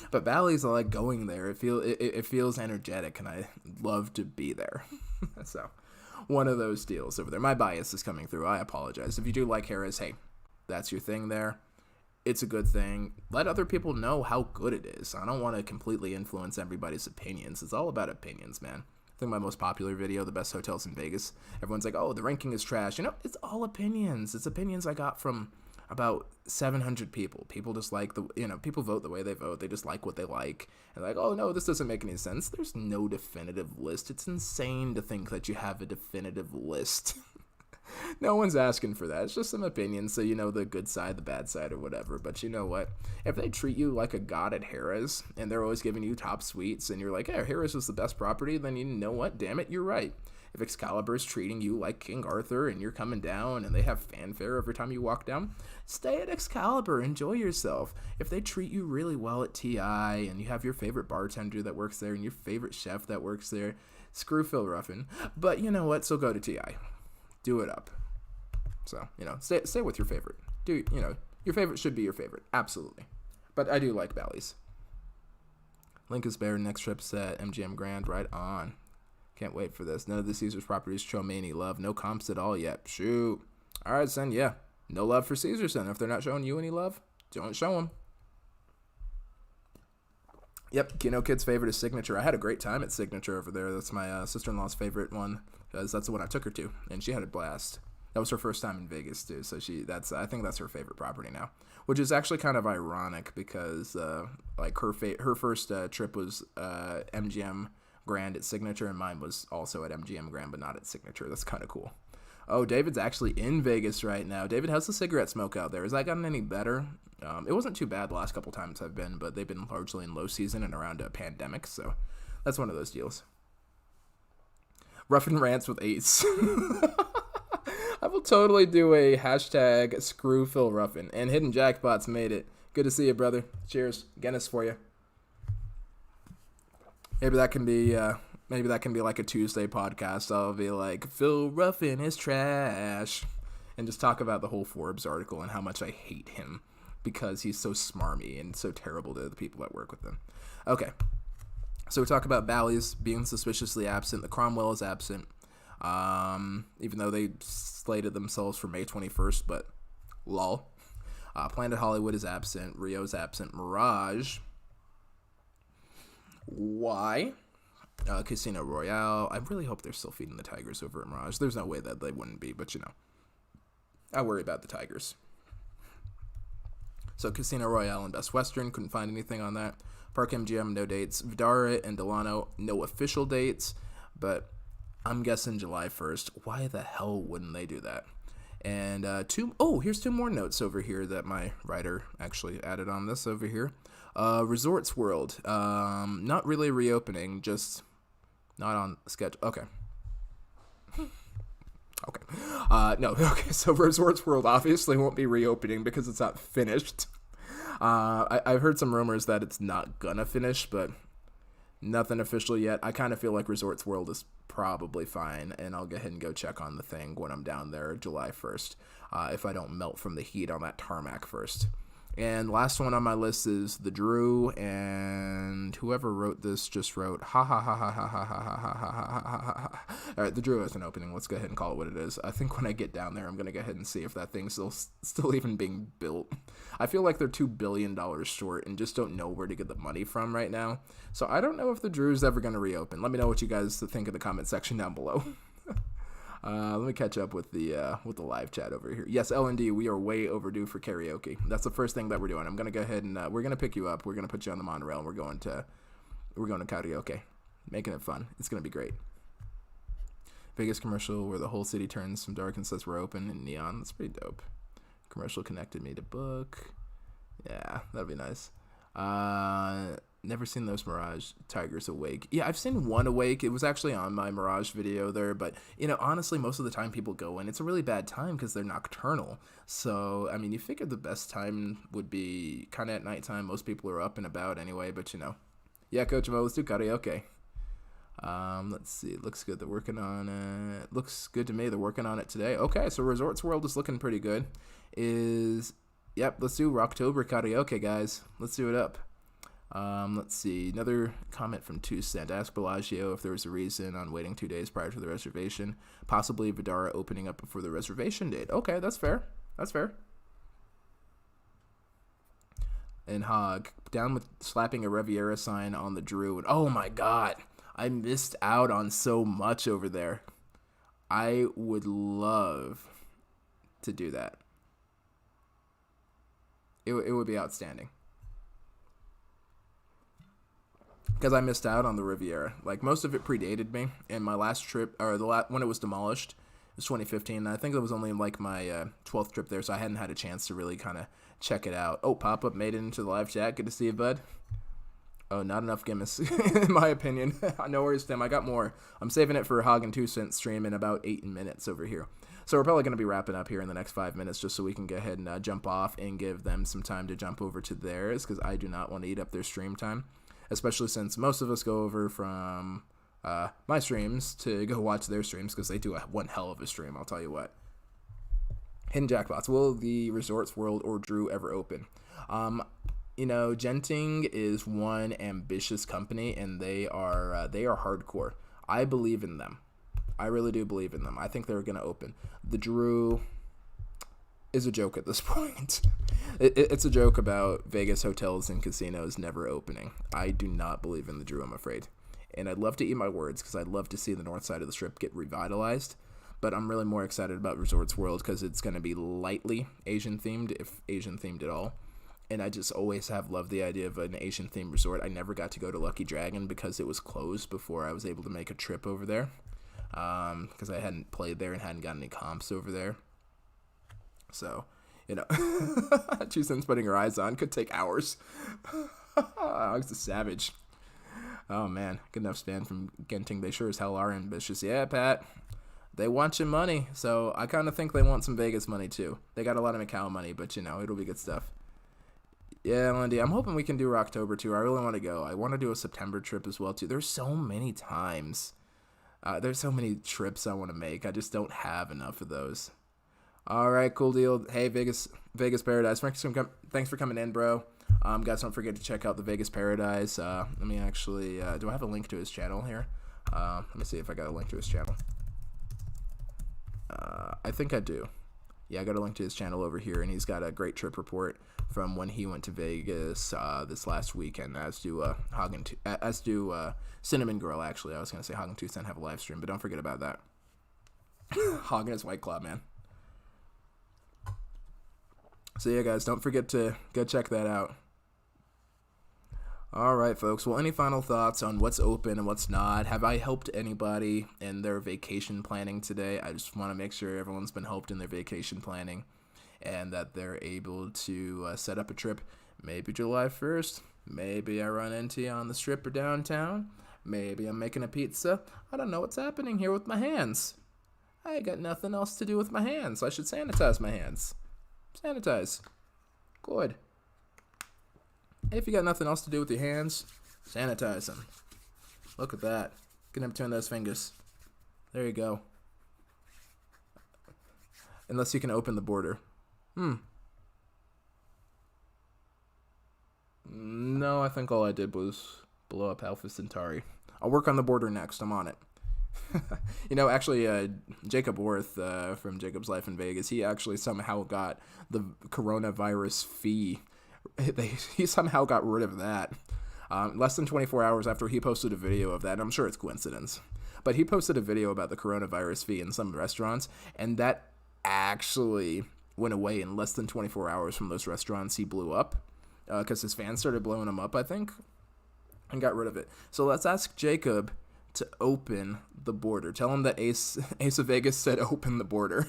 But Bally's, I like going there. It feels energetic, and I love to be there. So, one of those deals over there. My bias is coming through. I apologize. If you do like Harrah's, hey, that's your thing there. It's a good thing. Let other people know how good it is. I don't want to completely influence everybody's opinions. It's all about opinions, man. I think my most popular video, the best hotels in Vegas, everyone's like, oh, the ranking is trash. It's all opinions. It's opinions I got from about 700 people. People just like people vote the way they vote. They just like what they like. And like, oh no, this doesn't make any sense. There's no definitive list. It's insane to think that you have a definitive list. No one's asking for that. It's just some opinions, so the good side, the bad side, or whatever. But you know what? If they treat you like a god at Harrah's, and they're always giving you top suites, and you're like, hey, Harrah's is the best property, then you know what? Damn it, you're right. If Excalibur's treating you like King Arthur, and you're coming down, and they have fanfare every time you walk down, stay at Excalibur. Enjoy yourself. If they treat you really well at TI, and you have your favorite bartender that works there, and your favorite chef that works there, screw Phil Ruffin. But you know what? So go to TI. Do it up. So, stay with your favorite. Your favorite should be your favorite. Absolutely. But I do like Bally's. Link is better. Next trip's at MGM Grand. Right on. Can't wait for this. None of the Caesars properties show me any love. No comps at all yet. Shoot. All right, then, yeah. No love for Caesars, then. If they're not showing you any love, don't show them. Yep, Kino Kid's favorite is Signature. I had a great time at Signature over there. That's my sister-in-law's favorite one, because that's the one I took her to, and she had a blast. That was her first time in Vegas too, so I think that's her favorite property now, which is actually kind of ironic because her first trip was MGM Grand at Signature, and mine was also at MGM Grand, but not at Signature. That's kind of cool. Oh, David's actually in Vegas right now. David, how's the cigarette smoke out there? Has that gotten any better? It wasn't too bad the last couple times I've been, but they've been largely in low season and around a pandemic, so that's one of those deals. Ruffin rants with Ace. I will totally do a hashtag screw Phil Ruffin, and Hidden Jackpots made it. Good to see you, brother. Cheers. Guinness for you. Maybe that can be like a Tuesday podcast. I'll be like, Phil Ruffin is trash, and just talk about the whole Forbes article and how much I hate him because he's so smarmy and so terrible to the people that work with him. Okay. So we talk about Bally's being suspiciously absent. The Cromwell is absent, even though they slated themselves for May 21st, but lol. Planet Hollywood is absent. Rio's absent. Mirage. Why? Casino Royale. I really hope they're still feeding the Tigers over at Mirage. There's no way that they wouldn't be, but I worry about the Tigers. So Casino Royale and Best Western, couldn't find anything on that. Park MGM, no dates. Vdara and Delano, no official dates, but I'm guessing July 1st. Why the hell wouldn't they do that? And here's two more notes over here that my writer actually added on this over here. Resorts World, not really reopening, just not on schedule. Okay. Okay. Okay. So Resorts World obviously won't be reopening because it's not finished. I've heard some rumors that it's not gonna finish, but nothing official yet. I kind of feel like Resorts World is probably fine, and I'll go ahead and go check on the thing when I'm down there July 1st, if I don't melt from the heat on that tarmac first. And last one on my list is the Drew, and whoever wrote this just wrote ha ha ha ha ha ha ha ha ha ha ha ha. All right, the Drew isn't opening. Let's go ahead and call it what it is. I think when I get down there, I'm gonna go ahead and see if that thing's still even being built. I feel like they're $2 billion short and just don't know where to get the money from right now. So I don't know if the Drew's ever gonna reopen. Let me know what you guys think in the comment section down below. Let me catch up with the live chat over here. Yes, L&D, we are way overdue for karaoke. That's the first thing that we're doing. I'm gonna go ahead and we're gonna pick you up. We're gonna put you on the monorail, and we're going to karaoke, making it fun. It's gonna be great. Vegas commercial where the whole city turns from dark and says we're open in neon. That's pretty dope. Commercial connected me to book. Yeah, that'd be nice. Never seen those Mirage Tigers awake. Yeah, I've seen one awake. It was actually on my Mirage video there, but honestly, most of the time people go in, it's a really bad time because they're nocturnal. So I mean, you figure the best time would be kind of at nighttime. Most people are up and about anyway, but yeah, Coach Mo, let's do karaoke. Let's see. It looks good. They're working on it. Looks good to me. They're working on it today. Okay, so Resorts World is looking pretty good. Yep, let's do Rocktober karaoke, guys. Let's do it up. Let's see. Another comment from 2 Cent. Ask Bellagio if there was a reason on waiting 2 days prior to the reservation. Possibly Vidara opening up before the reservation date. Okay, that's fair. That's fair. And Hog, down with slapping a Riviera sign on the Drew. And oh my god, I missed out on so much over there. I would love to do that. It would be outstanding. Because I missed out on the Riviera. Like, most of it predated me. And my last trip, or when it was demolished, it was 2015. And I think it was only like my 12th trip there, so I hadn't had a chance to really kind of check it out. Oh, Pop-Up made it into the live chat. Good to see you, bud. Oh, not enough Guinness, in my opinion. No worries, Tim. I got more. I'm saving it for Hog and 2 Cent stream in about 8 minutes over here. So we're probably going to be wrapping up here in the next 5 minutes just so we can go ahead and jump off and give them some time to jump over to theirs, because I do not want to eat up their stream time, especially since most of us go over from my streams to go watch their streams, because they do one hell of a stream, I'll tell you what. Hidden jackpots. Will the Resorts World or Drew ever open? Genting is one ambitious company, and they are hardcore. I believe in them. I really do believe in them. I think they're going to open. The Drew is a joke at this point. It's a joke about Vegas hotels and casinos never opening. I do not believe in the Drew, I'm afraid. And I'd love to eat my words, because I'd love to see the north side of the Strip get revitalized. But I'm really more excited about Resorts World because it's going to be lightly Asian-themed, if Asian-themed at all. And I just always have loved the idea of an Asian-themed resort. I never got to go to Lucky Dragon because it was closed before I was able to make a trip over there. Because I hadn't played there and hadn't gotten any comps over there. So, 2 Cents putting her eyes on could take hours. Hog's a savage. Oh, man. Good enough stand from Genting. They sure as hell are ambitious. Yeah, Pat. They want your money. So, I kind of think they want some Vegas money, too. They got a lot of Macau money, but, it'll be good stuff. Yeah, Lindy, I'm hoping we can do Rocktober, too. I really want to go. I want to do a September trip as well, too. There's so many times. There's so many trips I want to make. I just don't have enough of those. All right, cool deal. Hey, Vegas Paradise. Thanks for coming in, bro. Guys, don't forget to check out the Vegas Paradise. Let me actually, do I have a link to his channel here? Let me see if I got a link to his channel. I think I do. Yeah, I got a link to his channel over here, and he's got a great trip report from when he went to Vegas this last weekend, as do Cinnamon Girl, actually. I was going to say Hog and 2 Cent have a live stream, but don't forget about that. Hog and his White Claw, man. So yeah, guys, don't forget to go check that out. All right, folks. Well, any final thoughts on what's open and what's not? Have I helped anybody in their vacation planning today? I just want to make sure everyone's been helped in their vacation planning and that they're able to set up a trip. Maybe July 1st. Maybe I run into you on the strip or downtown. Maybe I'm making a pizza. I don't know what's happening here with my hands. I got nothing else to do with my hands. I should sanitize my hands. Sanitize. Good. If you got nothing else to do with your hands, sanitize them. Look at that. Gonna have to turn those fingers. There you go. Unless you can open the border. No, I think all I did was blow up Alpha Centauri. I'll work on the border next. I'm on it. Actually, Jacob Worth from Jacob's Life in Vegas, he actually somehow got the coronavirus fee. He somehow got rid of that. Less than 24 hours after he posted a video of that, and I'm sure it's coincidence, but he posted a video about the coronavirus fee in some restaurants, and that actually went away in less than 24 hours from those restaurants he blew up, because his fans started blowing him up, I think, and got rid of it. So let's ask Jacob to open the border. Tell him that Ace of Vegas said open the border.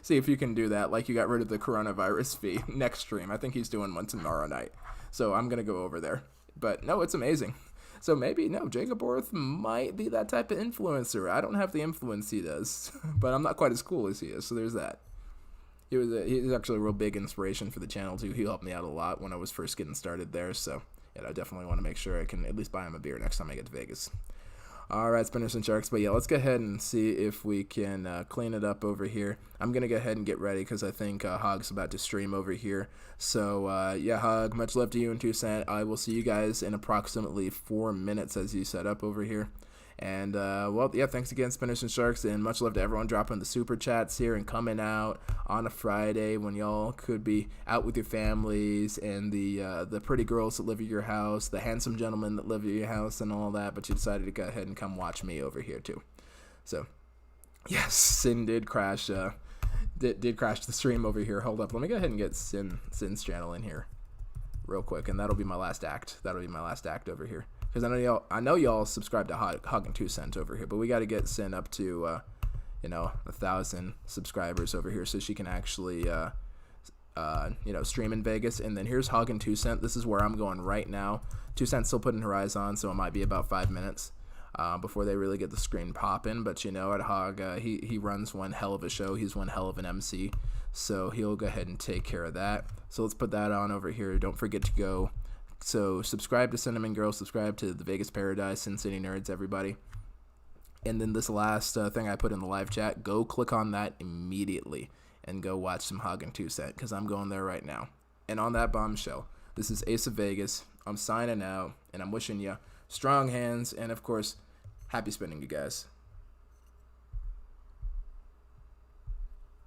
See if you can do that, like you got rid of the coronavirus fee. Next stream. I think he's doing one tomorrow night. So I'm going to go over there. But no, it's amazing. So maybe, Jacob Worth might be that type of influencer. I don't have the influence he does, but I'm not quite as cool as he is. So there's that. He's actually a real big inspiration for the channel too. He helped me out a lot when I was first getting started there. So yeah, I definitely want to make sure I can at least buy him a beer next time I get to Vegas. All right, Spinners and Sharks. But yeah, let's go ahead and see if we can clean it up over here. I'm going to go ahead and get ready because I think Hog's about to stream over here. So yeah, Hog, much love to you and 2 Cent. I will see you guys in approximately 4 minutes as you set up over here. And, well, yeah, thanks again, Spinners and Sharks, and much love to everyone dropping the super chats here and coming out on a Friday when y'all could be out with your families and the pretty girls that live at your house, the handsome gentlemen that live at your house and all that, but you decided to go ahead and come watch me over here, too. So, yes, Sin did crash, did crash the stream over here. Hold up, let me go ahead and get Sin's channel in here real quick, and that'll be my last act. That'll be my last act over here. Because I know y'all subscribe to Hog and 2 Cent over here, but we got to get Sin up to 1,000 subscribers over here so she can actually stream in Vegas. And then here's Hog and 2 Cent. This is where I'm going right now. 2 Cent's still putting her eyes on, so it might be about 5 minutes before they really get the screen popping. But at Hog, he runs one hell of a show. He's one hell of an MC, so he'll go ahead and take care of that. So let's put that on over here. Don't forget to go. So subscribe to Cinnamon Girl, subscribe to the Vegas Paradise, Sin City Nerds, everybody. And then this last thing I put in the live chat, go click on that immediately and go watch some Hog and 2 Cent because I'm going there right now. And on that bombshell, this is Ace of Vegas. I'm signing out, and I'm wishing you strong hands and, of course, happy spinning, you guys.